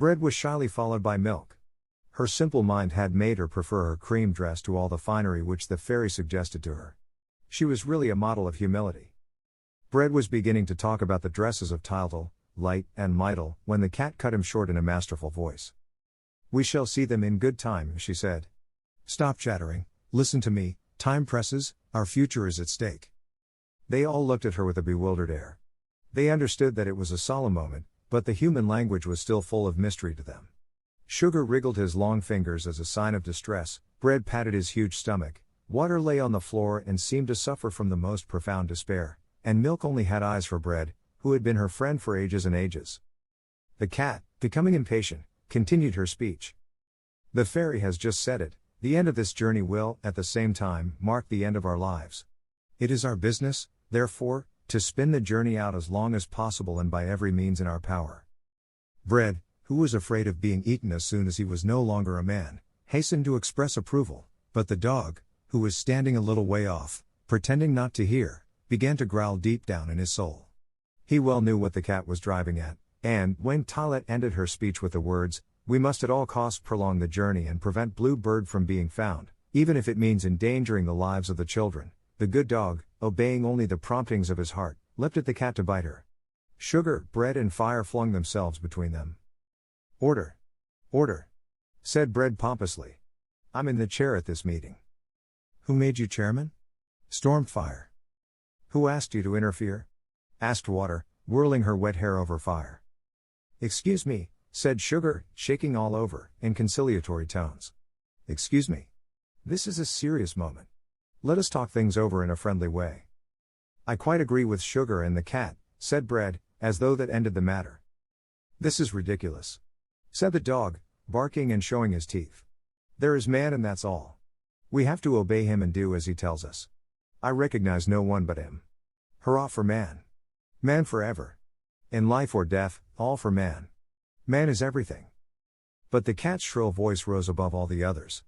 Bread was shyly followed by milk. Her simple mind had made her prefer her cream dress to all the finery which the fairy suggested to her. She was really a model of humility. Bread was beginning to talk about the dresses of Tyltyl, Light, and Mytyl, when the cat cut him short in a masterful voice. "We shall see them in good time," she said. "Stop chattering, listen to me, time presses, our future is at stake." They all looked at her with a bewildered air. They understood that it was a solemn moment, but the human language was still full of mystery to them. Sugar wriggled his long fingers as a sign of distress, Bread patted his huge stomach, Water lay on the floor and seemed to suffer from the most profound despair, and Milk only had eyes for Bread, who had been her friend for ages and ages. The cat, becoming impatient, continued her speech. "The fairy has just said it, the end of this journey will, at the same time, mark the end of our lives. It is our business, therefore, to spin the journey out as long as possible and by every means in our power." Bread, who was afraid of being eaten as soon as he was no longer a man, hastened to express approval, but the dog, who was standing a little way off, pretending not to hear, began to growl deep down in his soul. He well knew what the cat was driving at, and, when Tylette ended her speech with the words, "We must at all costs prolong the journey and prevent Blue Bird from being found, even if it means endangering the lives of the children," the good dog, obeying only the promptings of his heart, leapt at the cat to bite her. Sugar, Bread, and Fire flung themselves between them. "Order! Order!" said Bread pompously. "I'm in the chair at this meeting." "Who made you chairman?" stormed Fire. "Who asked you to interfere?" asked Water, whirling her wet hair over Fire. "Excuse me," said Sugar, shaking all over, in conciliatory tones. "Excuse me. This is a serious moment. Let us talk things over in a friendly way." "I quite agree with Sugar and the cat," said Bread, as though that ended the matter. "This is ridiculous," said the dog, barking and showing his teeth. "There is man and that's all. We have to obey him and do as he tells us. I recognize no one but him. Hurrah for man. Man forever. In life or death, all for man. Man is everything." But the cat's shrill voice rose above all the others.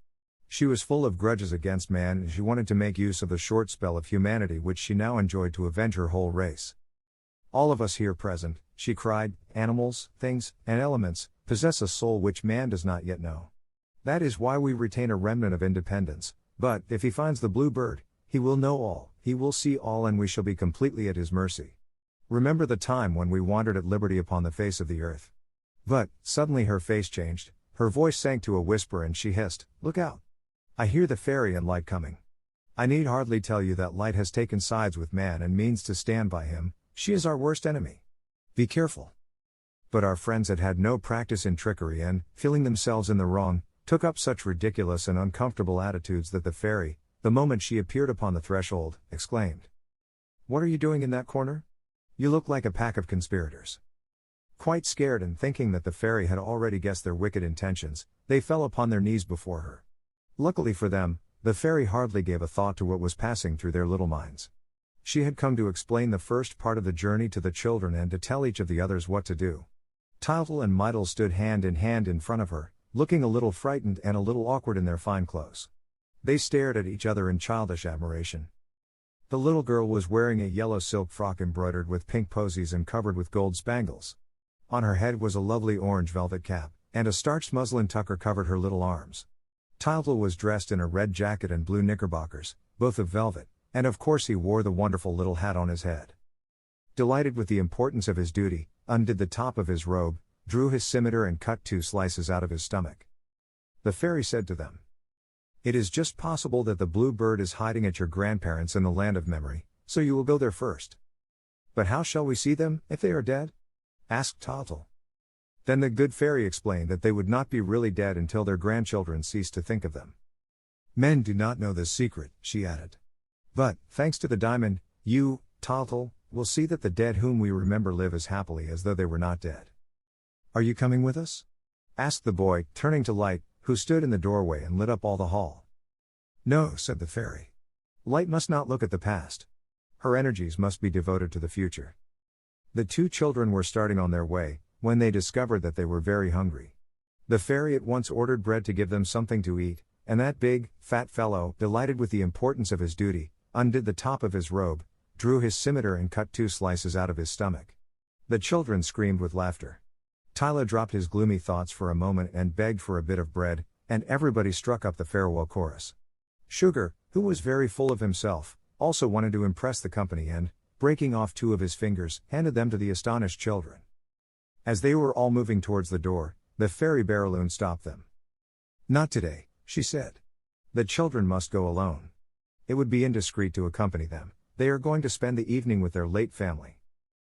She was full of grudges against man and she wanted to make use of the short spell of humanity which she now enjoyed to avenge her whole race. "All of us here present," she cried, "animals, things, and elements, possess a soul which man does not yet know. That is why we retain a remnant of independence, but, if he finds the Blue Bird, he will know all, he will see all and we shall be completely at his mercy. Remember the time when we wandered at liberty upon the face of the earth." But, suddenly her face changed, her voice sank to a whisper and she hissed, "Look out! I hear the fairy and Light coming. I need hardly tell you that Light has taken sides with man and means to stand by him, she is our worst enemy. Be careful." But our friends had had no practice in trickery and, feeling themselves in the wrong, took up such ridiculous and uncomfortable attitudes that the fairy, the moment she appeared upon the threshold, exclaimed, "What are you doing in that corner? You look like a pack of conspirators." Quite scared and thinking that the fairy had already guessed their wicked intentions, they fell upon their knees before her. Luckily for them, the fairy hardly gave a thought to what was passing through their little minds. She had come to explain the first part of the journey to the children and to tell each of the others what to do. Tyltyl and Mytyl stood hand in front of her, looking a little frightened and a little awkward in their fine clothes. They stared at each other in childish admiration. The little girl was wearing a yellow silk frock embroidered with pink posies and covered with gold spangles. On her head was a lovely orange velvet cap, and a starched muslin tucker covered her little arms. Tyltyl was dressed in a red jacket and blue knickerbockers, both of velvet, and of course he wore the wonderful little hat on his head. Delighted with the importance of his duty, undid the top of his robe, drew his scimitar and cut 2 slices out of his stomach. The fairy said to them, "It is just possible that the Blue Bird is hiding at your grandparents in the land of memory, so you will go there first." "But how shall we see them, if they are dead?" asked Tyltyl. Then the good fairy explained that they would not be really dead until their grandchildren ceased to think of them. "Men do not know this secret," she added. "But, thanks to the diamond, you, Tyltyl, will see that the dead whom we remember live as happily as though they were not dead." "Are you coming with us?" asked the boy, turning to Light, who stood in the doorway and lit up all the hall. "No," said the fairy. "Light must not look at the past. Her energies must be devoted to the future." The 2 children were starting on their way, when they discovered that they were very hungry. The fairy at once ordered Bread to give them something to eat, and that big, fat fellow, delighted with the importance of his duty, undid the top of his robe, drew his scimitar and cut 2 slices out of his stomach. The children screamed with laughter. Tyler dropped his gloomy thoughts for a moment and begged for a bit of bread, and everybody struck up the farewell chorus. Sugar, who was very full of himself, also wanted to impress the company and, breaking off 2 of his fingers, handed them to the astonished children. As they were all moving towards the door, the fairy Barraloon stopped them. "Not today," she said. "The children must go alone. It would be indiscreet to accompany them. They are going to spend the evening with their late family.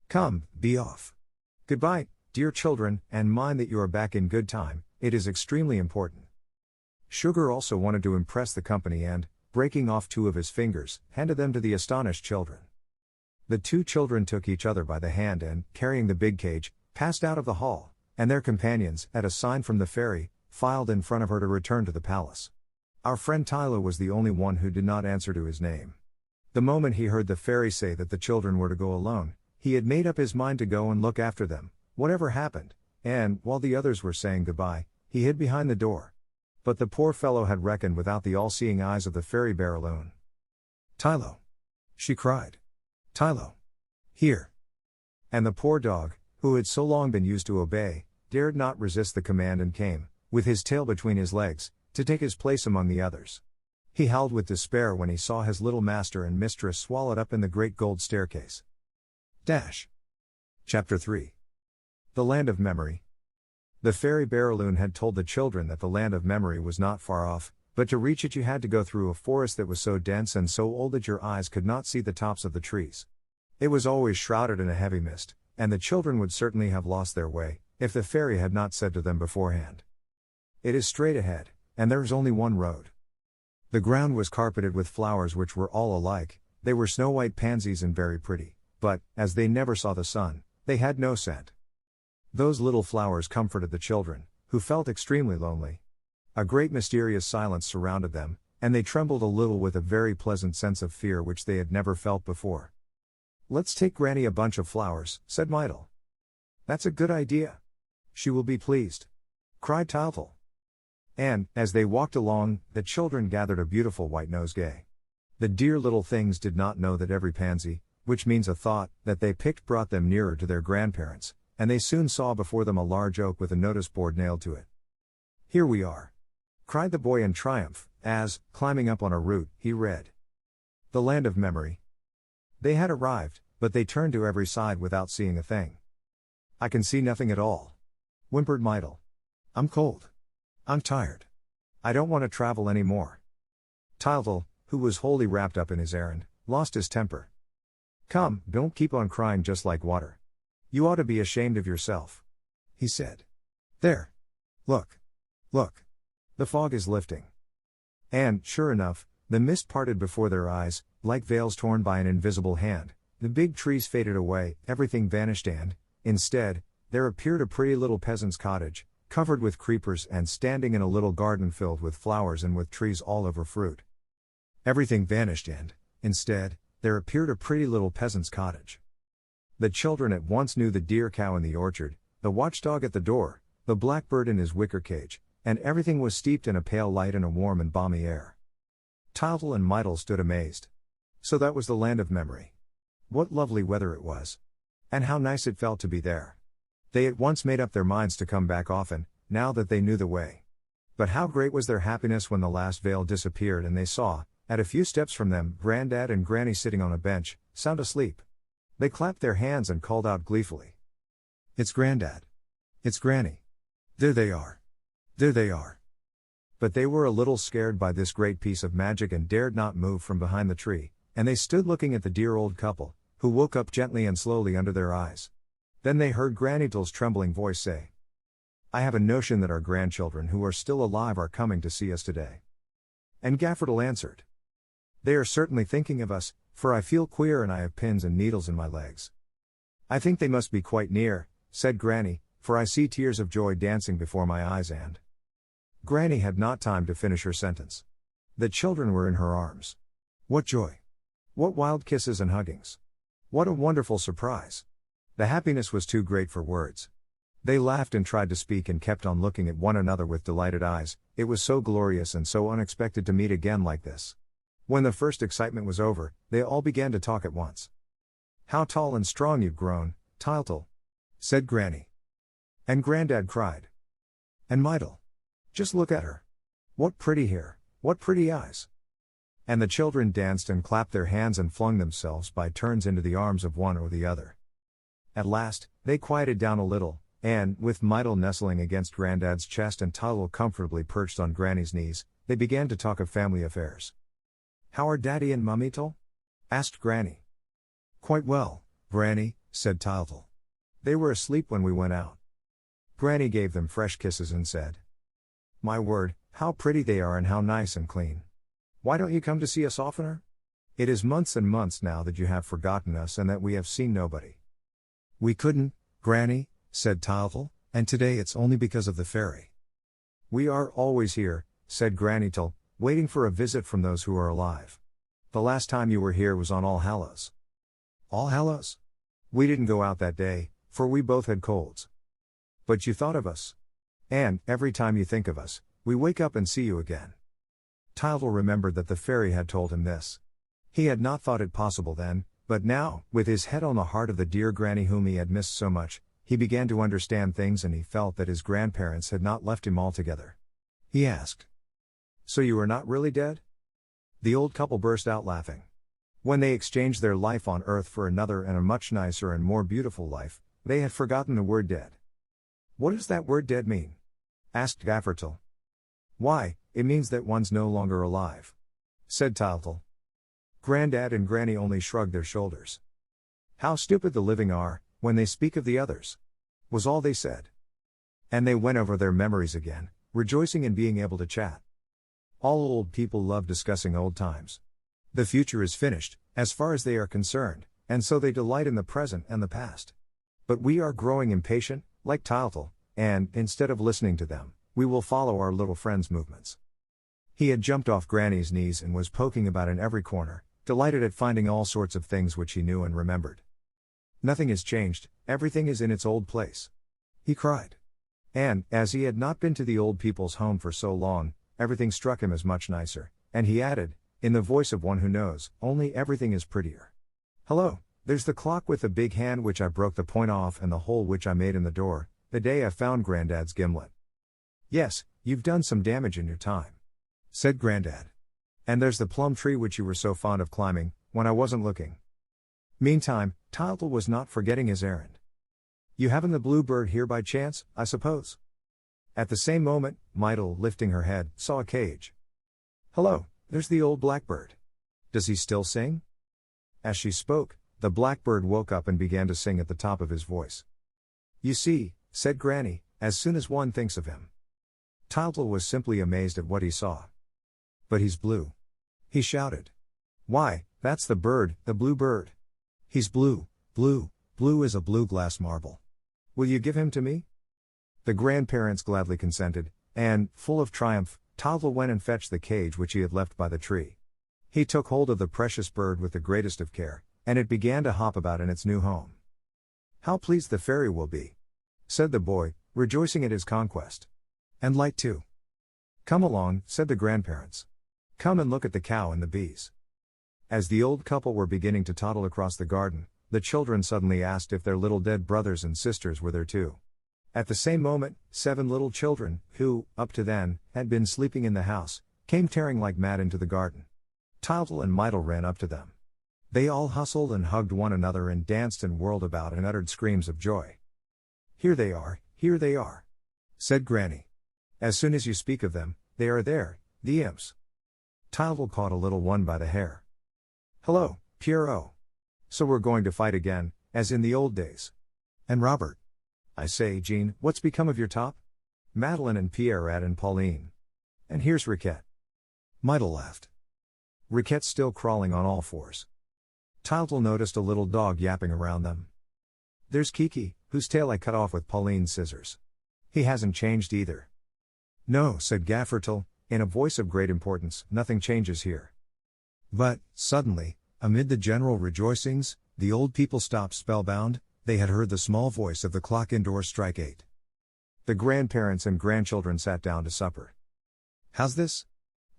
Come, be off. Goodbye, dear children, and mind that you are back in good time, it is extremely important." Sugar also wanted to impress the company and, breaking off 2 of his fingers, handed them to the astonished children. The 2 children took each other by the hand and, carrying the big cage, passed out of the hall, and their companions, at a sign from the fairy, filed in front of her to return to the palace. Our friend Tyler was the only one who did not answer to his name. The moment he heard the fairy say that the children were to go alone, he had made up his mind to go and look after them, whatever happened, and, while the others were saying goodbye, he hid behind the door. But the poor fellow had reckoned without the all-seeing eyes of the fairy Barraloon. "Tylo!" she cried. "Tylo! Here!" And the poor dog, who had so long been used to obey, dared not resist the command and came, with his tail between his legs, to take his place among the others. He howled with despair when he saw his little master and mistress swallowed up in the great gold staircase. Chapter 3. The Land of Memory. The fairy Barraloon had told the children that the Land of Memory was not far off, but to reach it you had to go through a forest that was so dense and so old that your eyes could not see the tops of the trees. It was always shrouded in a heavy mist, and the children would certainly have lost their way, if the fairy had not said to them beforehand, "It is straight ahead, and there is only one road." The ground was carpeted with flowers which were all alike. They were snow-white pansies and very pretty, but, as they never saw the sun, they had no scent. Those little flowers comforted the children, who felt extremely lonely. A great mysterious silence surrounded them, and they trembled a little with a very pleasant sense of fear which they had never felt before. "Let's take Granny a bunch of flowers," said Mydle. "That's a good idea. She will be pleased," cried Tyltyl. And, as they walked along, the children gathered a beautiful white nosegay. The dear little things did not know that every pansy, which means a thought, that they picked brought them nearer to their grandparents, and they soon saw before them a large oak with a notice board nailed to it. "Here we are!" cried the boy in triumph, as, climbing up on a root, he read, "The Land of Memory." They had arrived, but they turned to every side without seeing a thing. "I can see nothing at all," whimpered Mydle. "I'm cold. I'm tired. I don't want to travel any more." Tyltyl, who was wholly wrapped up in his errand, lost his temper. "Come, don't keep on crying just like water. You ought to be ashamed of yourself," he said. "There. Look. Look. The fog is lifting." And, sure enough, the mist parted before their eyes, like veils torn by an invisible hand. The big trees faded away, everything vanished and, instead, there appeared a pretty little peasant's cottage, covered with creepers and standing in a little garden filled with flowers and with trees all over fruit. Everything vanished and, instead, there appeared a pretty little peasant's cottage. The children at once knew the dear cow in the orchard, the watchdog at the door, the blackbird in his wicker cage, and everything was steeped in a pale light and a warm and balmy air. Tyltyl and Mydle stood amazed. So that was the Land of Memory. What lovely weather it was. And how nice it felt to be there. They at once made up their minds to come back often, now that they knew the way. But how great was their happiness when the last veil disappeared and they saw, at a few steps from them, Grandad and Granny sitting on a bench, sound asleep. They clapped their hands and called out gleefully, "It's Grandad! It's Granny! There they are! There they are!" But they were a little scared by this great piece of magic and dared not move from behind the tree, and they stood looking at the dear old couple, who woke up gently and slowly under their eyes. Then they heard Granny Tyl's trembling voice say, "I have a notion that our grandchildren who are still alive are coming to see us today." And Gaffer Tyl answered, "They are certainly thinking of us, for I feel queer and I have pins and needles in my legs." "I think they must be quite near," said Granny, "for I see tears of joy dancing before my eyes and—" Granny had not time to finish her sentence. The children were in her arms. What joy! What wild kisses and huggings! What a wonderful surprise! The happiness was too great for words. They laughed and tried to speak and kept on looking at one another with delighted eyes. It was so glorious and so unexpected to meet again like this. When the first excitement was over, they all began to talk at once. "How tall and strong you've grown, Tyltyl," said Granny. And Granddad cried. And Mydle. Just look at her. What pretty hair, what pretty eyes. And the children danced and clapped their hands and flung themselves by turns into the arms of one or the other. At last, they quieted down a little, and, with Mydle nestling against Granddad's chest and Toddle comfortably perched on Granny's knees, they began to talk of family affairs. How are Daddy and Mummytle? Asked Granny. Quite well, Granny, said Toddle. They were asleep when we went out. Granny gave them fresh kisses and said, My word, how pretty they are and how nice and clean. Why don't you come to see us oftener? It is months and months now that you have forgotten us and that we have seen nobody. We couldn't, Granny, said Toddle, and today it's only because of the fairy. We are always here, said Grannytle, waiting for a visit from those who are alive. The last time you were here was on All Hallows. All Hallows? We didn't go out that day, for we both had colds. But you thought of us. And, every time you think of us, we wake up and see you again. Toddle remembered that the fairy had told him this. He had not thought it possible then, but now, with his head on the heart of the dear Granny whom he had missed so much, he began to understand things and he felt that his grandparents had not left him altogether. He asked, So you are not really dead? The old couple burst out laughing. When they exchanged their life on earth for another and a much nicer and more beautiful life, they had forgotten the word dead. What does that word dead mean? Asked Gaffertle. Why, it means that one's no longer alive, said Toddle. Grandad and Granny only shrugged their shoulders. How stupid the living are, when they speak of the others, was all they said. And they went over their memories again, rejoicing in being able to chat. All old people love discussing old times. The future is finished, as far as they are concerned, and so they delight in the present and the past. But we are growing impatient, like Toddle, and, instead of listening to them, we will follow our little friend's movements. He had jumped off Granny's knees and was poking about in every corner, delighted at finding all sorts of things which he knew and remembered. Nothing has changed, everything is in its old place, he cried. And, as he had not been to the old people's home for so long, everything struck him as much nicer, and he added, in the voice of one who knows, only everything is prettier. Hello, there's the clock with the big hand which I broke the point off and the hole which I made in the door, the day I found Grandad's gimlet. Yes, you've done some damage in your time, said Grandad. And there's the plum tree which you were so fond of climbing, when I wasn't looking. Meantime, Toddle was not forgetting his errand. You haven't the bluebird here by chance, I suppose? At the same moment, Mydle, lifting her head, saw a cage. Hello, there's the old blackbird. Does he still sing? As she spoke, the blackbird woke up and began to sing at the top of his voice. You see, said Granny, as soon as one thinks of him. Toddle was simply amazed at what he saw. But he's blue, he shouted. Why, that's the bird, the blue bird. He's blue, blue, blue as a blue glass marble. Will you give him to me? The grandparents gladly consented, and, full of triumph, Toddle went and fetched the cage which he had left by the tree. He took hold of the precious bird with the greatest of care, and it began to hop about in its new home. How pleased the fairy will be, said the boy, rejoicing at his conquest. And light too. Come along, said the grandparents. Come and look at the cow and the bees. As the old couple were beginning to toddle across the garden, the children suddenly asked if their little dead brothers and sisters were there too. At the same moment, 7 little children, who, up to then, had been sleeping in the house, came tearing like mad into the garden. Toddle and Mydle ran up to them. They all hustled and hugged one another and danced and whirled about and uttered screams of joy. Here they are, said Granny. As soon as you speak of them, they are there, the imps. Toddle caught a little one by the hair. Hello, Pierrot. So we're going to fight again, as in the old days. And Robert. I say, Jean, what's become of your top? Madeline and Pierrette and Pauline. And here's Riquette. Mydle laughed. Riquette's still crawling on all fours. Toddle noticed a little dog yapping around them. There's Kiki, whose tail I cut off with Pauline's scissors. He hasn't changed either. No, said Gaffertle, in a voice of great importance, nothing changes here. But, suddenly, amid the general rejoicings, the old people stopped spellbound. They had heard the small voice of the clock indoors strike 8. The grandparents and grandchildren sat down to supper. How's this?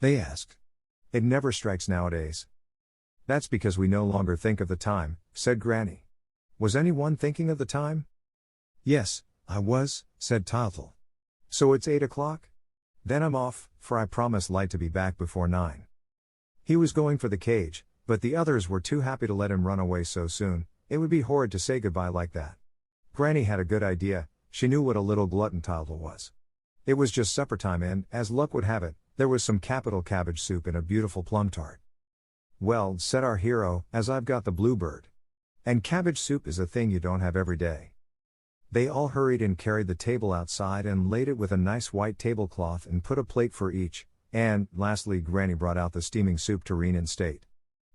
They asked. It never strikes nowadays. That's because we no longer think of the time, said Granny. Was anyone thinking of the time? Yes, "I was," said Tyltyl. "So it's 8 o'clock? Then I'm off, for I promised Light to be back before 9. He was going for the cage, but the others were too happy to let him run away so soon. It would be horrid to say goodbye like that." Granny had a good idea. She knew what a little glutton Tyltyl was. It was just supper time and, as luck would have it, there was some capital cabbage soup and a beautiful plum tart. "Well," said our hero, "as I've got the bluebird. And cabbage soup is a thing you don't have every day." They all hurried and carried the table outside and laid it with a nice white tablecloth and put a plate for each, and, lastly, Granny brought out the steaming soup tureen in state.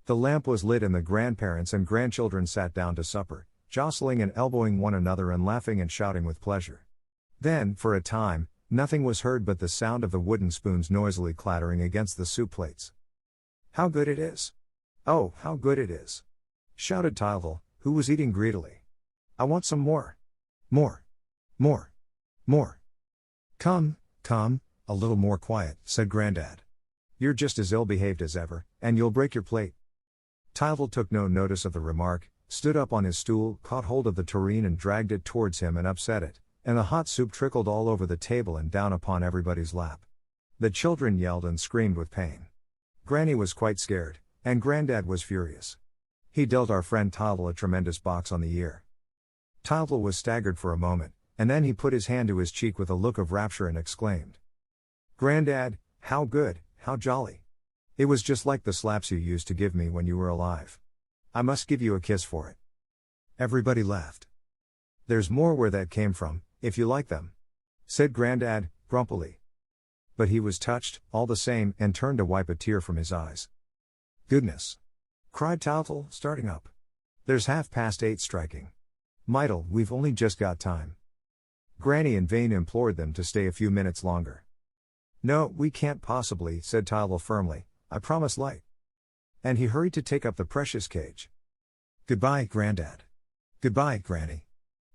The lamp was lit and the grandparents and grandchildren sat down to supper, jostling and elbowing one another and laughing and shouting with pleasure. Then, for a time, nothing was heard but the sound of the wooden spoons noisily clattering against the soup plates. "How good it is! Oh, how good it is!" shouted Tyltyl, who was eating greedily. "I want some more. More. More. More." Come, a little more quiet," said Grandad. "You're just as ill-behaved as ever, and you'll break your plate." Tyltyl took no notice of the remark, stood up on his stool, caught hold of the tureen and dragged it towards him and upset it, and the hot soup trickled all over the table and down upon everybody's lap. The children yelled and screamed with pain. Granny was quite scared, and Grandad was furious. He dealt our friend Tyltyl a tremendous box on the ear. Tyltyl was staggered for a moment, and then he put his hand to his cheek with a look of rapture and exclaimed, "Grandad, how good, how jolly! It was just like the slaps you used to give me when you were alive. I must give you a kiss for it." Everybody laughed. "There's more where that came from, if you like them," said Grandad, grumpily. But he was touched, all the same, and turned to wipe a tear from his eyes. "Goodness!" cried Tyltyl, starting up. "There's 8:30 striking. Meitel, we've only just got time." Granny in vain implored them to stay a few minutes longer. "No, we can't possibly," said Tyltyl firmly. "I promise Light." And he hurried to take up the precious cage. "Goodbye, Grandad. Goodbye, Granny.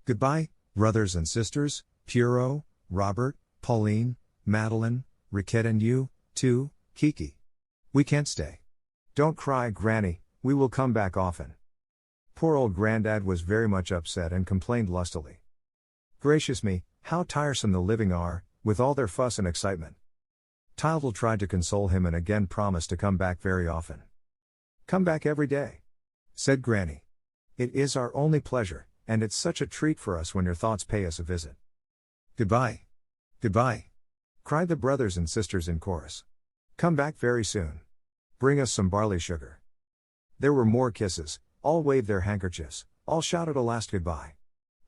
Goodbye, brothers and sisters, Pierrot, Robert, Pauline, Madeline, Riquette, and you, too, Kiki. We can't stay. Don't cry, Granny, we will come back often." Poor old Grandad was very much upset and complained lustily. "Gracious me, how tiresome the living are, with all their fuss and excitement." Tyltyl tried to console him and again promised to come back very often. "Come back every day," said Granny. "It is our only pleasure, and it's such a treat for us when your thoughts pay us a visit." "Goodbye. Goodbye," cried the brothers and sisters in chorus. "Come back very soon. Bring us some barley sugar." There were more kisses, all waved their handkerchiefs, all shouted a last goodbye.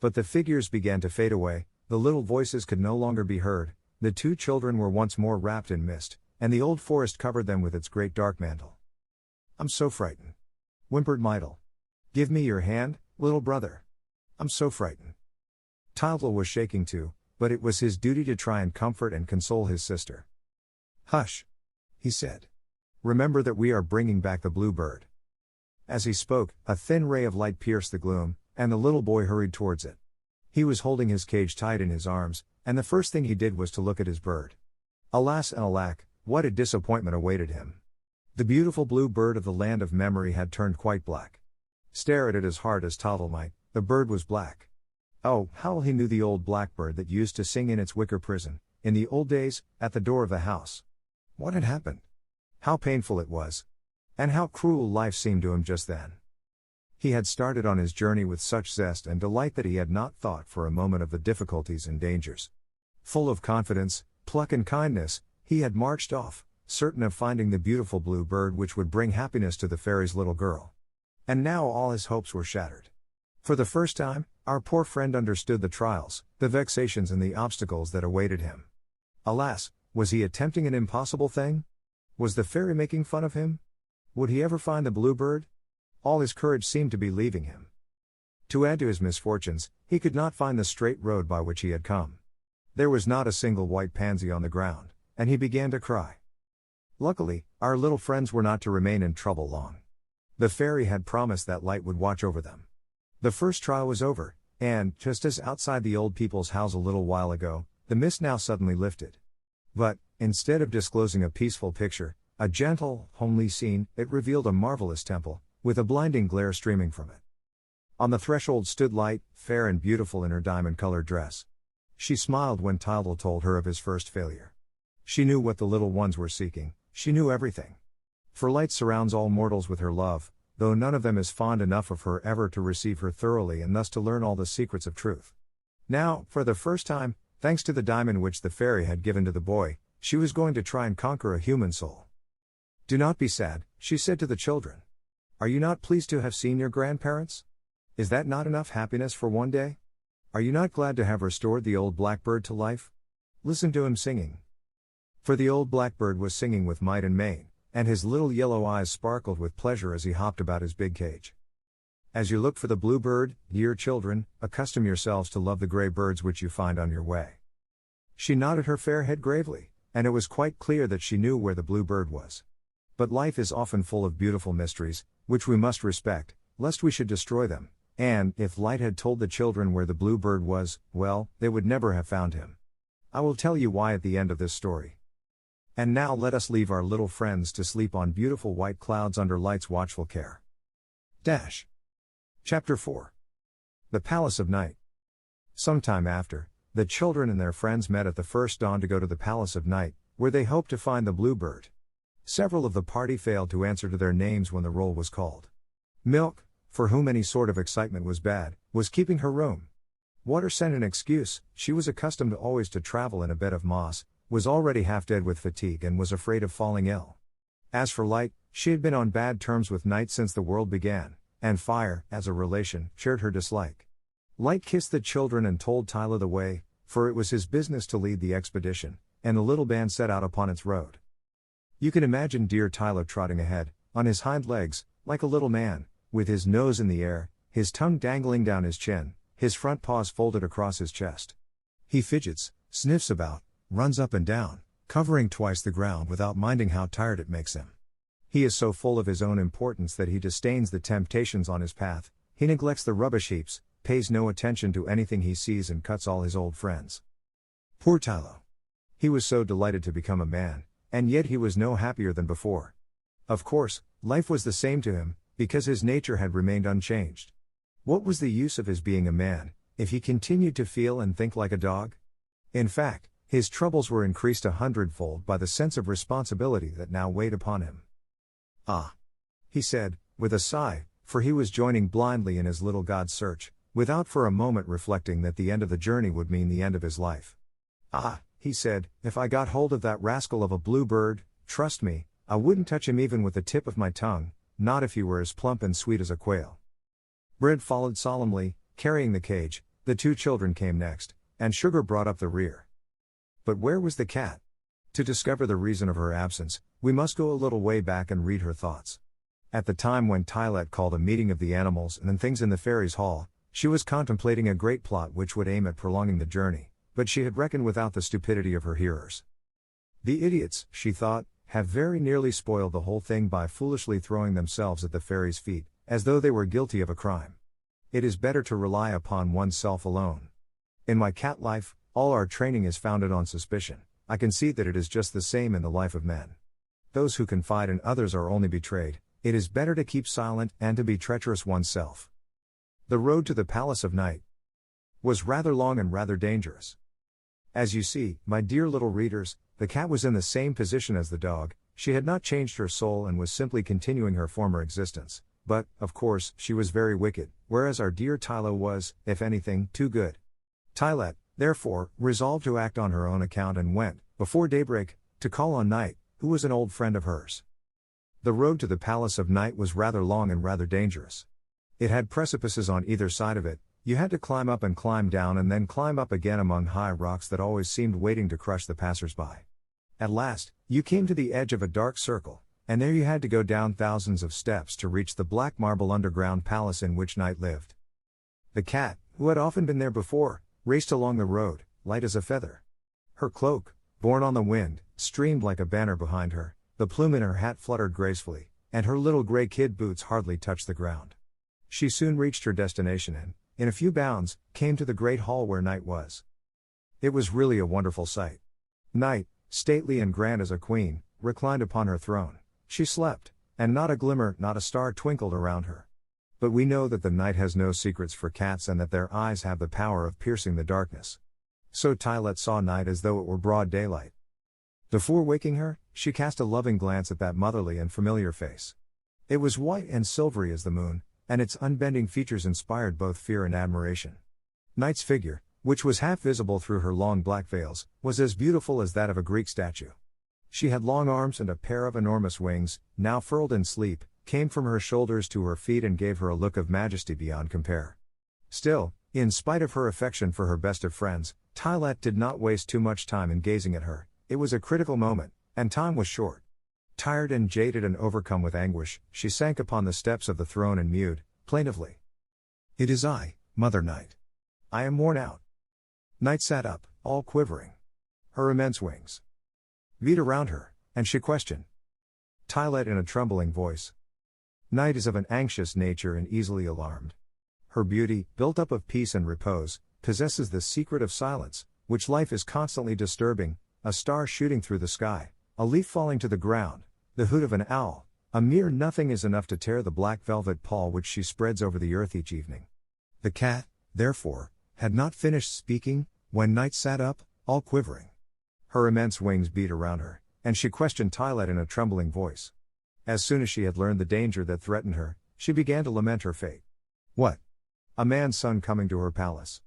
But the figures began to fade away, the little voices could no longer be heard, the two children were once more wrapped in mist, and the old forest covered them with its great dark mantle. "I'm so frightened," whimpered Meitel. "Give me your hand, little brother. I'm so frightened." Tyltyl was shaking too, but it was his duty to try and comfort and console his sister. "Hush," he said. "Remember that we are bringing back the blue bird." As he spoke, a thin ray of light pierced the gloom, and the little boy hurried towards it. He was holding his cage tight in his arms, and the first thing he did was to look at his bird. Alas and alack, what a disappointment awaited him. The beautiful blue bird of the land of memory had turned quite black. Stare at it as hard as Tyltyl might, the bird was black. Oh, how he knew the old blackbird that used to sing in its wicker prison, in the old days, at the door of the house. What had happened? How painful it was. And how cruel life seemed to him just then. He had started on his journey with such zest and delight that he had not thought for a moment of the difficulties and dangers. Full of confidence, pluck and kindness, he had marched off, certain of finding the beautiful blue bird which would bring happiness to the fairy's little girl. And now all his hopes were shattered. For the first time, our poor friend understood the trials, the vexations and the obstacles that awaited him. Alas, was he attempting an impossible thing? Was the fairy making fun of him? Would he ever find the bluebird? All his courage seemed to be leaving him. To add to his misfortunes, he could not find the straight road by which he had come. There was not a single white pansy on the ground, and he began to cry. Luckily, our little friends were not to remain in trouble long. The fairy had promised that Light would watch over them. The first trial was over, and, just as outside the old people's house a little while ago, the mist now suddenly lifted. But, instead of disclosing a peaceful picture, a gentle, homely scene, it revealed a marvelous temple, with a blinding glare streaming from it. On the threshold stood Light, fair and beautiful in her diamond-colored dress. She smiled when Tyler told her of his first failure. She knew what the little ones were seeking, she knew everything. For Light surrounds all mortals with her love, though none of them is fond enough of her ever to receive her thoroughly and thus to learn all the secrets of truth. Now, for the first time, thanks to the diamond which the fairy had given to the boy, she was going to try and conquer a human soul. "Do not be sad," she said to the children. "Are you not pleased to have seen your grandparents? Is that not enough happiness for one day? Are you not glad to have restored the old blackbird to life? Listen to him singing." For the old blackbird was singing with might and main, and his little yellow eyes sparkled with pleasure as he hopped about his big cage. As you look for the bluebird, dear children, accustom yourselves to love the gray birds which you find on your way. She nodded her fair head gravely, and it was quite clear that she knew where the bluebird was. But life is often full of beautiful mysteries, which we must respect, lest we should destroy them, and, if Light had told the children where the bluebird was, well, they would never have found him. I will tell you why at the end of this story. And now let us leave our little friends to sleep on beautiful white clouds under Light's watchful care. Chapter 4. The Palace of Night. Some time after, the children and their friends met at the first dawn to go to the Palace of Night, where they hoped to find the bluebird. Several of the party failed to answer to their names when the roll was called. Milk, for whom any sort of excitement was bad, was keeping her room. Water sent an excuse; she was accustomed always to travel in a bed of moss, was already half dead with fatigue and was afraid of falling ill. As for Light, she had been on bad terms with Night since the world began, and Fire, as a relation, shared her dislike. Light kissed the children and told Tyler the way, for it was his business to lead the expedition, and the little band set out upon its road. You can imagine dear Tyler trotting ahead, on his hind legs, like a little man, with his nose in the air, his tongue dangling down his chin, his front paws folded across his chest. He fidgets, sniffs about, runs up and down, covering twice the ground without minding how tired it makes him. He is so full of his own importance that he disdains the temptations on his path, he neglects the rubbish heaps, pays no attention to anything he sees and cuts all his old friends. Poor Tylo. He was so delighted to become a man, and yet he was no happier than before. Of course, life was the same to him, because his nature had remained unchanged. What was the use of his being a man, if he continued to feel and think like a dog? In fact, his troubles were increased 100-fold by the sense of responsibility that now weighed upon him. "Ah!" he said, with a sigh, for he was joining blindly in his little God search, without for a moment reflecting that the end of the journey would mean the end of his life. "Ah," he said, "if I got hold of that rascal of a bluebird, trust me, I wouldn't touch him even with the tip of my tongue, not if he were as plump and sweet as a quail." Bread followed solemnly, carrying the cage, the two children came next, and Sugar brought up the rear. But where was the cat? To discover the reason of her absence, we must go a little way back and read her thoughts. At the time when Tylet called a meeting of the animals and things in the fairies' hall, she was contemplating a great plot which would aim at prolonging the journey, but she had reckoned without the stupidity of her hearers. "The idiots," she thought, "have very nearly spoiled the whole thing by foolishly throwing themselves at the fairies' feet, as though they were guilty of a crime. It is better to rely upon oneself alone. In my cat life, all our training is founded on suspicion. I can see that it is just the same in the life of men. Those who confide in others are only betrayed. It is better to keep silent and to be treacherous oneself." The road to the Palace of Night was rather long and rather dangerous. As you see, my dear little readers, the cat was in the same position as the dog. She had not changed her soul and was simply continuing her former existence. But, of course, she was very wicked, whereas our dear Tylo was, if anything, too good. Tylet, therefore, resolved to act on her own account and went, before daybreak, to call on Night, who was an old friend of hers. The road to the Palace of Night was rather long and rather dangerous. It had precipices on either side of it. You had to climb up and climb down and then climb up again among high rocks that always seemed waiting to crush the passers-by. At last, you came to the edge of a dark circle, and there you had to go down thousands of steps to reach the black marble underground palace in which Night lived. The cat, who had often been there before, raced along the road, light as a feather. Her cloak, borne on the wind, streamed like a banner behind her, the plume in her hat fluttered gracefully, and her little gray kid boots hardly touched the ground. She soon reached her destination and, in a few bounds, came to the great hall where Night was. It was really a wonderful sight. Night, stately and grand as a queen, reclined upon her throne. She slept, and not a glimmer, not a star twinkled around her. But we know that the night has no secrets for cats and that their eyes have the power of piercing the darkness. So Tylet saw night as though it were broad daylight. Before waking her, she cast a loving glance at that motherly and familiar face. It was white and silvery as the moon, and its unbending features inspired both fear and admiration. Night's figure, which was half visible through her long black veils, was as beautiful as that of a Greek statue. She had long arms and a pair of enormous wings, now furled in sleep, came from her shoulders to her feet and gave her a look of majesty beyond compare. Still, in spite of her affection for her best of friends, Tylet did not waste too much time in gazing at her. It was a critical moment, and time was short. Tired and jaded and overcome with anguish, she sank upon the steps of the throne and mewed, plaintively. "It is I, Mother Night. I am worn out." Night sat up, all quivering. Her immense wings beat around her, and she questioned Tylet in a trembling voice. Night is of an anxious nature and easily alarmed. Her beauty, built up of peace and repose, possesses the secret of silence, which life is constantly disturbing, a star shooting through the sky, a leaf falling to the ground, the hoot of an owl, a mere nothing is enough to tear the black velvet pall which she spreads over the earth each evening. The cat, therefore, had not finished speaking, when Night sat up, all quivering. Her immense wings beat around her, and she questioned Tylet in a trembling voice. As soon as she had learned the danger that threatened her, she began to lament her fate. What? A man's son coming to her palace.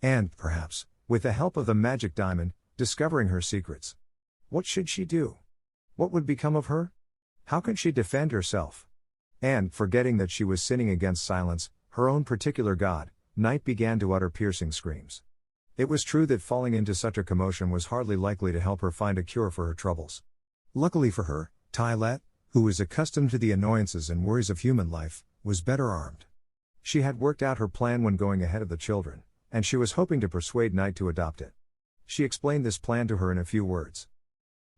And, perhaps, with the help of the magic diamond, discovering her secrets. What should she do? What would become of her? How could she defend herself? And, forgetting that she was sinning against silence, her own particular god, Night began to utter piercing screams. It was true that falling into such a commotion was hardly likely to help her find a cure for her troubles. Luckily for her, Tylet, who was accustomed to the annoyances and worries of human life, was better armed. She had worked out her plan when going ahead of the children, and she was hoping to persuade Night to adopt it. She explained this plan to her in a few words.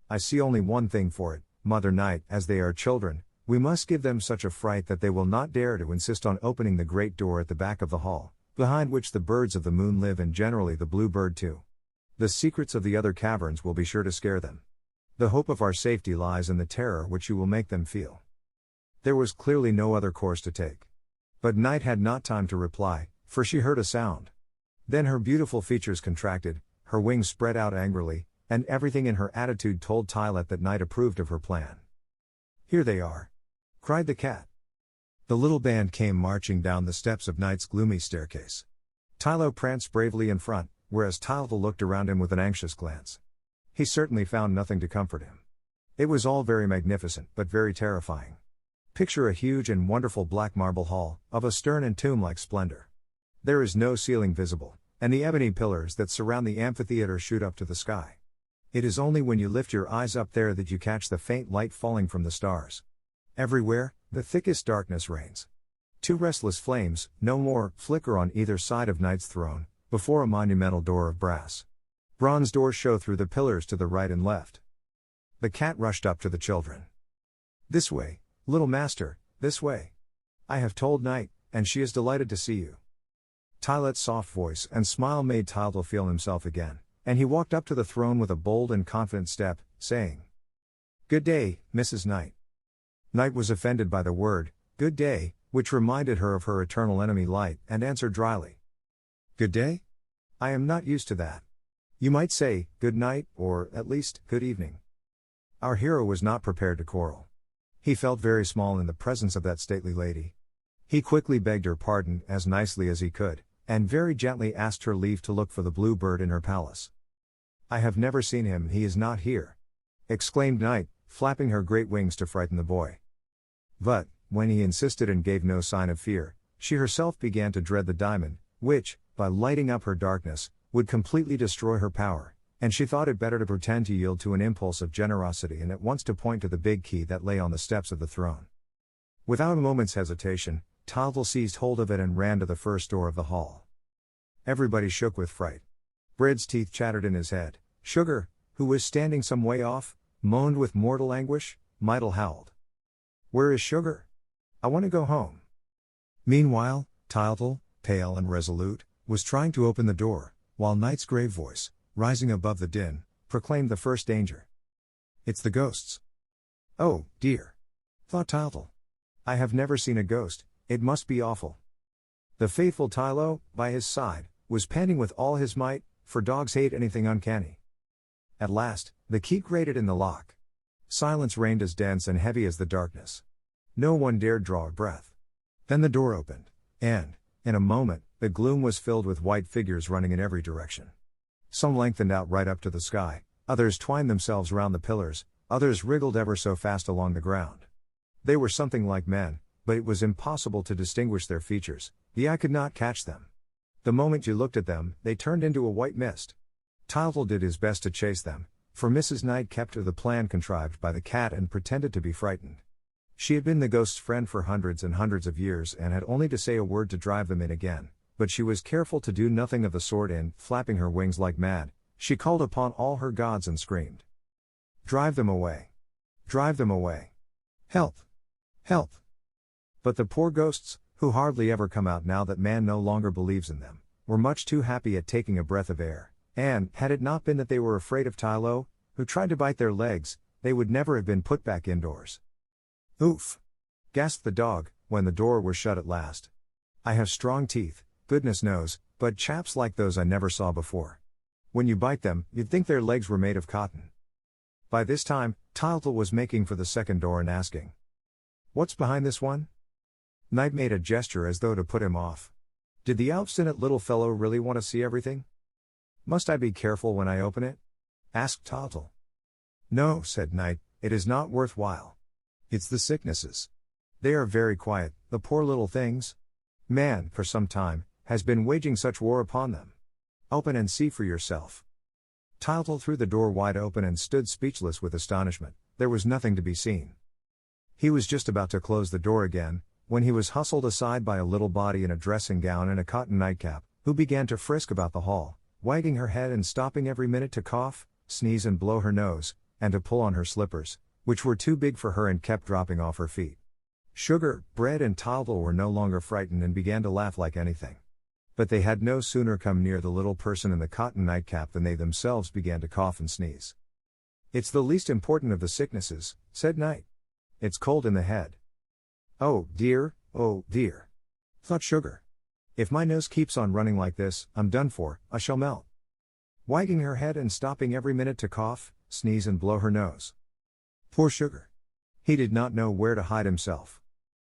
"I see only one thing for it, Mother Night, as they are children, we must give them such a fright that they will not dare to insist on opening the great door at the back of the hall, behind which the birds of the moon live and generally the blue bird too. The secrets of the other caverns will be sure to scare them. The hope of our safety lies in the terror which you will make them feel." There was clearly no other course to take. But Night had not time to reply, for she heard a sound. Then her beautiful features contracted, her wings spread out angrily, and everything in her attitude told Tylet that Night approved of her plan. "Here they are!" cried the cat. The little band came marching down the steps of Night's gloomy staircase. Tylo pranced bravely in front, whereas Tylet looked around him with an anxious glance. He certainly found nothing to comfort him. It was all very magnificent, but very terrifying. Picture a huge and wonderful black marble hall, of a stern and tomb-like splendor. There is no ceiling visible, and the ebony pillars that surround the amphitheater shoot up to the sky. It is only when you lift your eyes up there that you catch the faint light falling from the stars. Everywhere, the thickest darkness reigns. Two restless flames, no more, flicker on either side of Night's throne, before a monumental door of brass. Bronze doors show through the pillars to the right and left. The cat rushed up to the children. "This way, little master, this way. I have told Night, and she is delighted to see you." Tylet's soft voice and smile made Tylet feel himself again, and he walked up to the throne with a bold and confident step, saying, "Good day, Mrs. Night." Night was offended by the word, "good day," which reminded her of her eternal enemy Light, and answered dryly, "Good day? I am not used to that. You might say, good night, or, at least, good evening." Our hero was not prepared to quarrel. He felt very small in the presence of that stately lady. He quickly begged her pardon as nicely as he could, and very gently asked her leave to look for the blue bird in her palace. "I have never seen him, he is not here," exclaimed Night, flapping her great wings to frighten the boy. But, when he insisted and gave no sign of fear, she herself began to dread the diamond, which, by lighting up her darkness, would completely destroy her power, and she thought it better to pretend to yield to an impulse of generosity and at once to point to the big key that lay on the steps of the throne. Without a moment's hesitation, Tylet seized hold of it and ran to the first door of the hall. Everybody shook with fright. Bread's teeth chattered in his head. Sugar, who was standing some way off, moaned with mortal anguish. Myrtle howled. "Where is Sugar? I want to go home." Meanwhile, Tylet, pale and resolute, was trying to open the door, while Night's grave voice, rising above the din, proclaimed the first danger. "It's the ghosts." "Oh, dear," thought Tylet. "I have never seen a ghost, it must be awful." The faithful Tylo, by his side, was panting with all his might, for dogs hate anything uncanny. At last, the key grated in the lock. Silence reigned as dense and heavy as the darkness. No one dared draw a breath. Then the door opened, and, in a moment, the gloom was filled with white figures running in every direction. Some lengthened out right up to the sky, others twined themselves round the pillars, others wriggled ever so fast along the ground. They were something like men, but it was impossible to distinguish their features, the eye could not catch them. The moment you looked at them, they turned into a white mist. Tyltyl did his best to chase them, for Mrs. Knight kept to the plan contrived by the cat and pretended to be frightened. She had been the ghost's friend for hundreds and hundreds of years and had only to say a word to drive them in again, but she was careful to do nothing of the sort and, flapping her wings like mad, she called upon all her gods and screamed. Drive them away. Drive them away. Help! Help! But the poor ghosts, who hardly ever come out now that man no longer believes in them, were much too happy at taking a breath of air, and, had it not been that they were afraid of Tyltyl, who tried to bite their legs, they would never have been put back indoors. Oof! Gasped the dog, when the door was shut at last. I have strong teeth, goodness knows, but chaps like those I never saw before. When you bite them, you'd think their legs were made of cotton. By this time, Tyltyl was making for the second door and asking, "What's behind this one?" Knight made a gesture as though to put him off. Did the obstinate little fellow really want to see everything? Must I be careful when I open it? Asked Tyltyl. No, said Knight, it is not worthwhile. It's the sicknesses. They are very quiet, the poor little things. Man, for some time, has been waging such war upon them. Open and see for yourself. Tyltyl threw the door wide open and stood speechless with astonishment. There was nothing to be seen. He was just about to close the door again, when he was hustled aside by a little body in a dressing gown and a cotton nightcap, who began to frisk about the hall, wagging her head and stopping every minute to cough, sneeze and blow her nose, and to pull on her slippers, which were too big for her and kept dropping off her feet. Sugar, Bread and Tyltyl were no longer frightened and began to laugh like anything. But they had no sooner come near the little person in the cotton nightcap than they themselves began to cough and sneeze. It's the least important of the sicknesses, said Knight. It's cold in the head. Oh dear, thought Sugar. If my nose keeps on running like this, I'm done for, I shall melt. Wagging her head and stopping every minute to cough, sneeze and blow her nose. Poor Sugar. He did not know where to hide himself.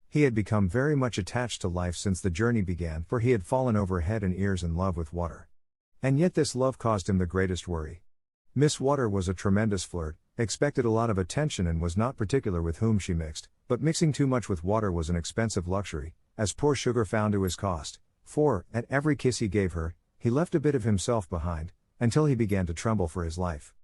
He had become very much attached to life since the journey began, for he had fallen over head and ears in love with water. And yet this love caused him the greatest worry. Miss Water was a tremendous flirt, expected a lot of attention and was not particular with whom she mixed, but mixing too much with water was an expensive luxury, as poor Sugar found to his cost, for, at every kiss he gave her, he left a bit of himself behind, until he began to tremble for his life.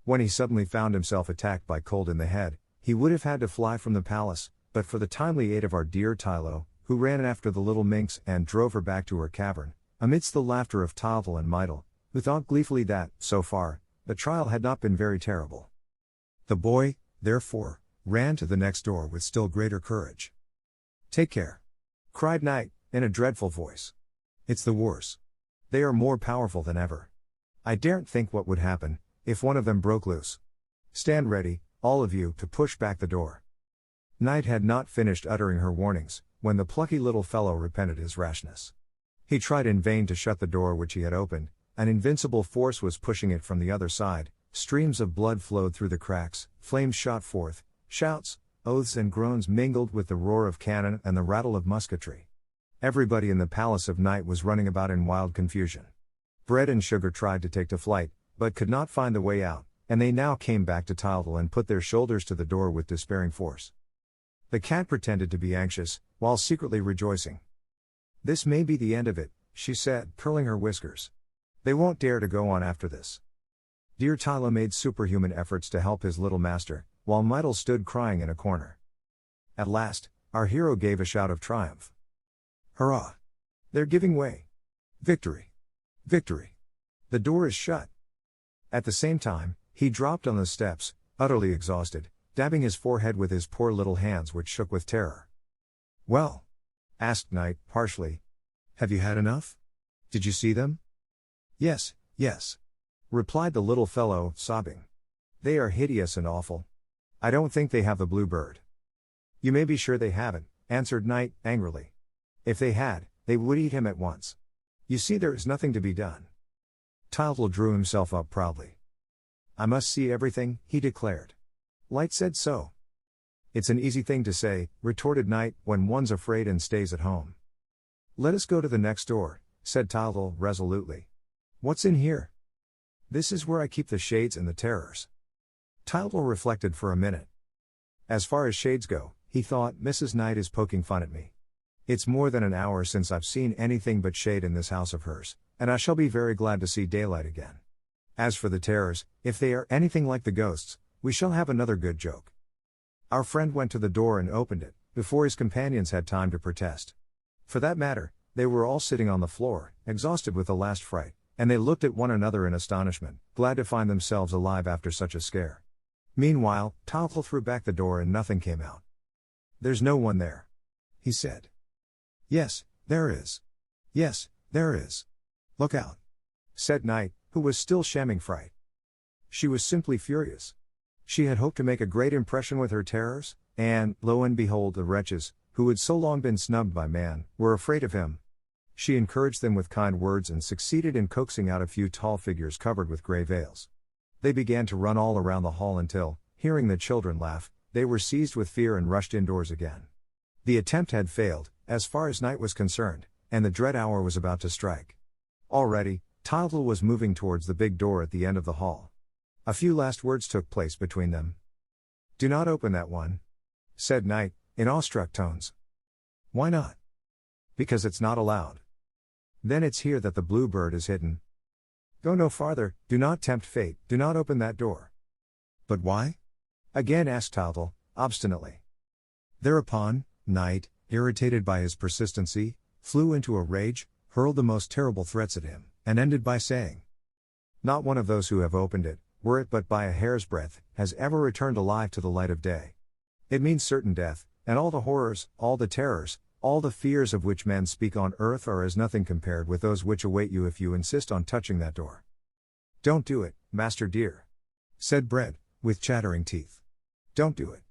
When he suddenly found himself attacked by cold in the head, he would have had to fly from the palace, but for the timely aid of our dear Tyltyl, who ran after the little minx and drove her back to her cavern, amidst the laughter of Tyltyl and Mytyl, who thought gleefully that, so far, the trial had not been very terrible. The boy, therefore, ran to the next door with still greater courage. Take care! Cried Knight, in a dreadful voice. It's the wars. They are more powerful than ever. I daren't think what would happen, if one of them broke loose. Stand ready, all of you, to push back the door. Knight had not finished uttering her warnings, when the plucky little fellow repented his rashness. He tried in vain to shut the door which he had opened, an invincible force was pushing it from the other side, streams of blood flowed through the cracks, flames shot forth, shouts, oaths and groans mingled with the roar of cannon and the rattle of musketry. Everybody in the palace of Knight was running about in wild confusion. Bread and Sugar tried to take to flight, but could not find the way out, and they now came back to Tyltyl and put their shoulders to the door with despairing force. The cat pretended to be anxious, while secretly rejoicing. This may be the end of it, she said, curling her whiskers. They won't dare to go on after this. Dear Tyltyl made superhuman efforts to help his little master, while Mytyl stood crying in a corner. At last, our hero gave a shout of triumph. Hurrah! They're giving way! Victory! Victory! The door is shut! At the same time, he dropped on the steps, utterly exhausted, dabbing his forehead with his poor little hands which shook with terror. Well? Asked Knight, harshly. Have you had enough? Did you see them? Yes, replied the little fellow, sobbing. They are hideous and awful. I don't think they have the blue bird. You may be sure they haven't, answered Knight, angrily. If they had, they would eat him at once. You see there is nothing to be done. Tyltyl drew himself up proudly. "I must see everything," he declared. Light said so. "It's an easy thing to say," retorted Night, "when one's afraid and stays at home." "Let us go to the next door," said Tyltyl resolutely. "What's in here?" "This is where I keep the shades and the terrors." Tyltyl reflected for a minute. "As far as shades go," he thought, "Mrs. Night is poking fun at me. It's more than an hour since I've seen anything but shade in this house of hers, and I shall be very glad to see daylight again. As for the terrors, if they are anything like the ghosts, we shall have another good joke." Our friend went to the door and opened it, before his companions had time to protest. For that matter, they were all sitting on the floor, exhausted with the last fright, and they looked at one another in astonishment, glad to find themselves alive after such a scare. Meanwhile, Tyltyl threw back the door and nothing came out. "There's no one there," he said. "Yes, there is. Yes, there is. Look out," said Night, who was still shamming fright. She was simply furious. She had hoped to make a great impression with her terrors, and, lo and behold, the wretches, who had so long been snubbed by man, were afraid of him. She encouraged them with kind words and succeeded in coaxing out a few tall figures covered with grey veils. They began to run all around the hall until, hearing the children laugh, they were seized with fear and rushed indoors again. The attempt had failed, as far as Night was concerned, and the dread hour was about to strike. Already, Tyltyl was moving towards the big door at the end of the hall. A few last words took place between them. "Do not open that one," said Night, in awestruck tones. "Why not?" "Because it's not allowed. Then it's here that the blue bird is hidden. Go no farther, do not tempt fate, do not open that door." "But why?" again asked Tyltyl, obstinately. Thereupon, Night, irritated by his persistency, flew into a rage, hurled the most terrible threats at him, and ended by saying, "Not one of those who have opened it, were it but by a hair's breadth, has ever returned alive to the light of day. It means certain death, and all the horrors, all the terrors, all the fears of which men speak on earth are as nothing compared with those which await you if you insist on touching that door." "Don't do it, master dear," said Bread, with chattering teeth. "Don't do it.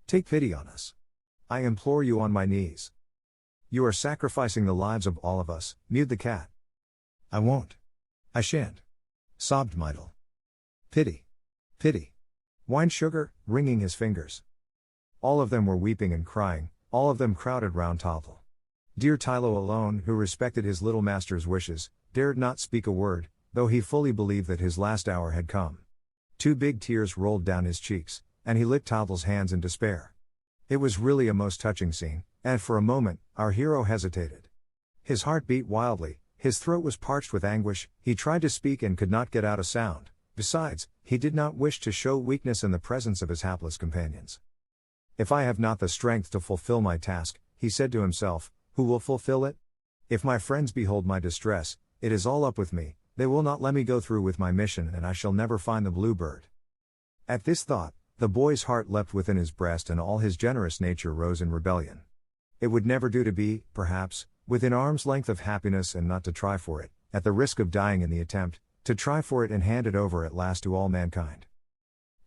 Take pity on us. I implore you on my knees." "You are sacrificing the lives of all of us," mewed the cat. "I won't. I shan't," sobbed Mytyl. "Pity. Pity," whined Sugar, wringing his fingers. All of them were weeping and crying, all of them crowded round Tyltyl. Dear Tylô alone, who respected his little master's wishes, dared not speak a word, though he fully believed that his last hour had come. 2 big tears rolled down his cheeks, and he licked Tyltyl's hands in despair. It was really a most touching scene, and for a moment, our hero hesitated. His heart beat wildly, his throat was parched with anguish, he tried to speak and could not get out a sound. Besides, he did not wish to show weakness in the presence of his hapless companions. "If I have not the strength to fulfill my task," he said to himself, "who will fulfill it? If my friends behold my distress, it is all up with me, they will not let me go through with my mission and I shall never find the blue bird." At this thought, the boy's heart leapt within his breast and all his generous nature rose in rebellion. It would never do to be, perhaps, within arm's length of happiness and not to try for it, at the risk of dying in the attempt, to try for it and hand it over at last to all mankind.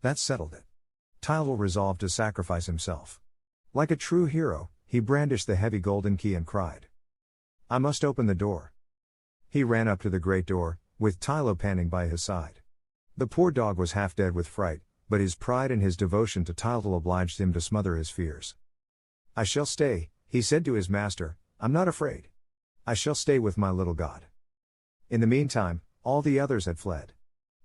That settled it. Tyltyl resolved to sacrifice himself. Like a true hero, he brandished the heavy golden key and cried, "I must open the door." He ran up to the great door, with Tylô panting by his side. The poor dog was half dead with fright, but his pride and his devotion to Tyltyl obliged him to smother his fears. "I shall stay," he said to his master, "I'm not afraid. I shall stay with my little god." In the meantime, all the others had fled.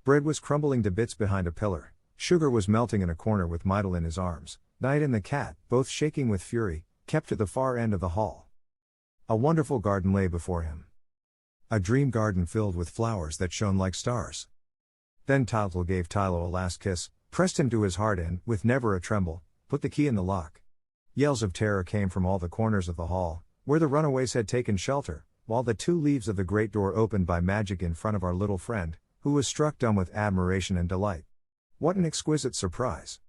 Bread was crumbling to bits behind a pillar, Sugar was melting in a corner with Mytyl in his arms, Night and the cat, both shaking with fury, kept to the far end of the hall. A wonderful garden lay before him. A dream garden filled with flowers that shone like stars. Then Tyltyl gave Tylô a last kiss, pressed him to his heart and, with never a tremble, put the key in the lock. Yells of terror came from all the corners of the hall, where the runaways had taken shelter, while the 2 leaves of the great door opened by magic in front of our little friend, who was struck dumb with admiration and delight. What an exquisite surprise!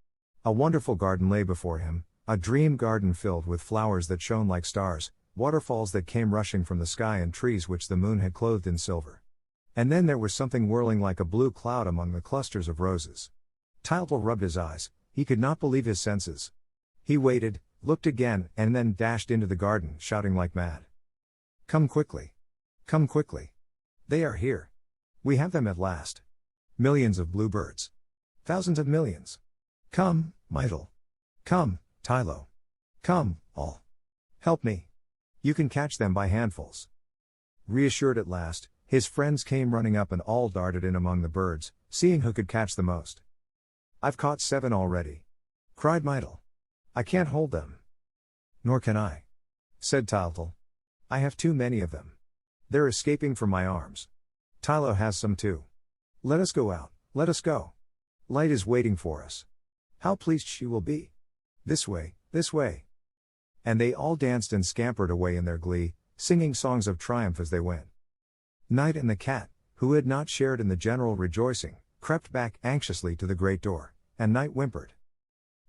A wonderful garden lay before him, a dream garden filled with flowers that shone like stars, waterfalls that came rushing from the sky and trees which the moon had clothed in silver. And then there was something whirling like a blue cloud among the clusters of roses. Tyltyl rubbed his eyes, he could not believe his senses. He waited, looked again, and then dashed into the garden, shouting like mad. "Come quickly! Come quickly! They are here! We have them at last. Millions of bluebirds. Thousands of millions. Come, Myrtle. Come, Tylo. Come, all. Help me. You can catch them by handfuls. Reassured at last, his friends came running up and all darted in among the birds, seeing who could catch the most. I've caught 7 already, cried Myrtle. I can't hold them. Nor can I, said Tylo. I have too many of them. They're escaping from my arms. Tylo has some too. Let us go out, let us go. Light is waiting for us. How pleased she will be. This way, this way. And they all danced and scampered away in their glee, singing songs of triumph as they went. Night and the cat, who had not shared in the general rejoicing, crept back anxiously to the great door, and Night whimpered.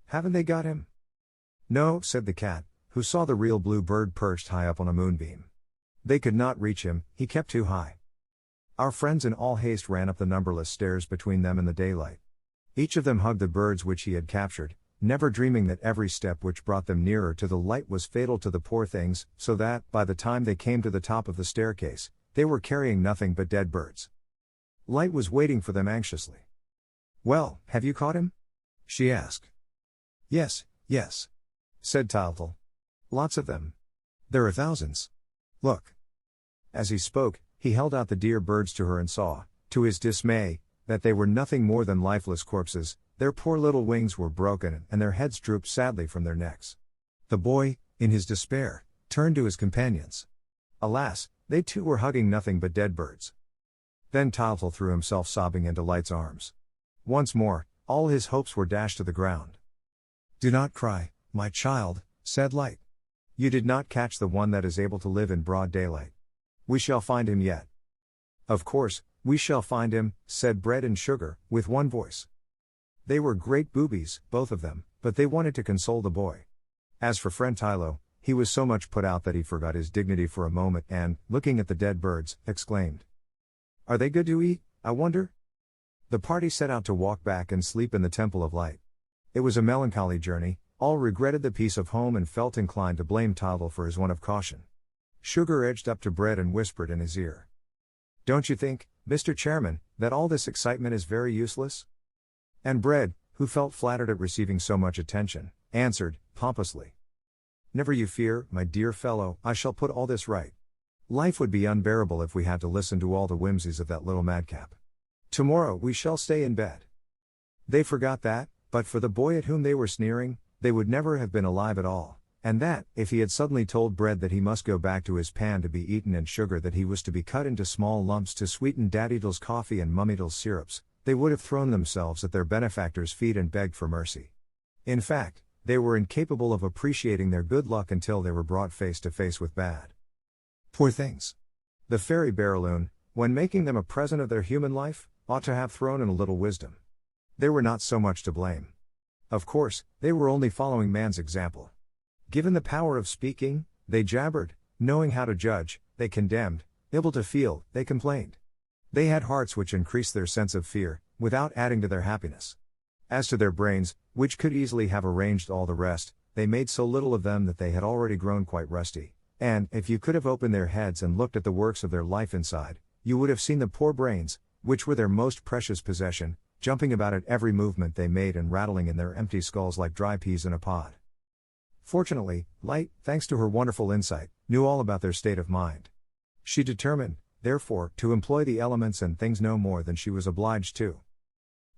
Haven't they got him? No, said the cat, who saw the real blue bird perched high up on a moonbeam. They could not reach him, he kept too high. Our friends in all haste ran up the numberless stairs between them and the daylight. Each of them hugged the birds which he had captured, never dreaming that every step which brought them nearer to the light was fatal to the poor things, so that, by the time they came to the top of the staircase, they were carrying nothing but dead birds. Light was waiting for them anxiously. Well, have you caught him? She asked. Yes, yes, said Tylo. Lots of them. There are thousands. Look. As he spoke, he held out the dear birds to her and saw, to his dismay, that they were nothing more than lifeless corpses. Their poor little wings were broken and their heads drooped sadly from their necks. The boy, in his despair, turned to his companions. Alas, they too were hugging nothing but dead birds. Then Tylo threw himself sobbing into Light's arms. Once more, all his hopes were dashed to the ground. Do not cry, my child, said Light. You did not catch the one that is able to live in broad daylight. We shall find him yet. Of course, we shall find him, said Bread and Sugar, with one voice. They were great boobies, both of them, but they wanted to console the boy. As for friend Tylo, he was so much put out that he forgot his dignity for a moment and, looking at the dead birds, exclaimed. Are they good to eat, I wonder? The party set out to walk back and sleep in the Temple of Light. It was a melancholy journey, all regretted the peace of home and felt inclined to blame Tylo for his want of caution. Sugar edged up to Bread and whispered in his ear. Don't you think, Mr. Chairman, that all this excitement is very useless? And Bread, who felt flattered at receiving so much attention, answered, pompously. Never you fear, my dear fellow, I shall put all this right. Life would be unbearable if we had to listen to all the whimsies of that little madcap. Tomorrow we shall stay in bed. They forgot that, but for the boy at whom they were sneering, they would never have been alive at all, and that, if he had suddenly told Bread that he must go back to his pan to be eaten and Sugar that he was to be cut into small lumps to sweeten Daddy's coffee and Mummy's syrups, they would have thrown themselves at their benefactor's feet and begged for mercy. In fact, they were incapable of appreciating their good luck until they were brought face to face with bad. Poor things. The fairy Barraloon, when making them a present of their human life, ought to have thrown in a little wisdom. They were not so much to blame. Of course, they were only following man's example. Given the power of speaking, they jabbered, knowing how to judge, they condemned, able to feel, they complained. They had hearts which increased their sense of fear, without adding to their happiness. As to their brains, which could easily have arranged all the rest, they made so little of them that they had already grown quite rusty, and, if you could have opened their heads and looked at the works of their life inside, you would have seen the poor brains, which were their most precious possession, jumping about at every movement they made and rattling in their empty skulls like dry peas in a pod. Fortunately, Light, thanks to her wonderful insight, knew all about their state of mind. She determined, therefore, to employ the elements and things no more than she was obliged to.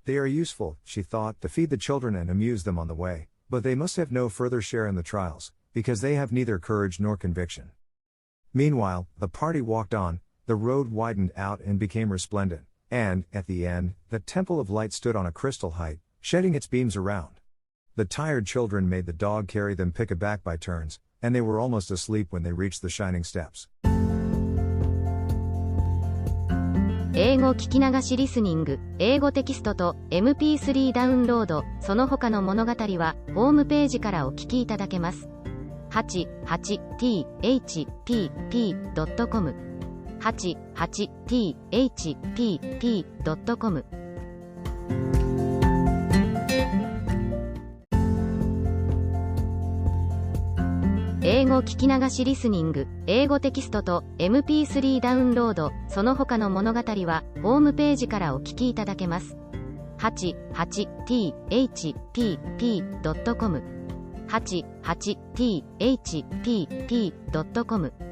They are useful, she thought, to feed the children and amuse them on the way, but they must have no further share in the trials, because they have neither courage nor conviction. Meanwhile, the party walked on, the road widened out and became resplendent, and, at the end, the Temple of Light stood on a crystal height, shedding its beams around. The tired children made the dog carry them pick-a-back by turns, and they were almost asleep when they reached the shining steps. 英語聞き流しリスニング、英語テキストと MP3 ダウンロード、その他の物語は、ホームページからお聞きいただけます。88thpp.com 88thpp.com 英語語聞き流しリスニング、英語テキストと MP3 ダウンロード、その他の物語は、ホームページからお聞きいただけます。88thpp.com 88thpp.com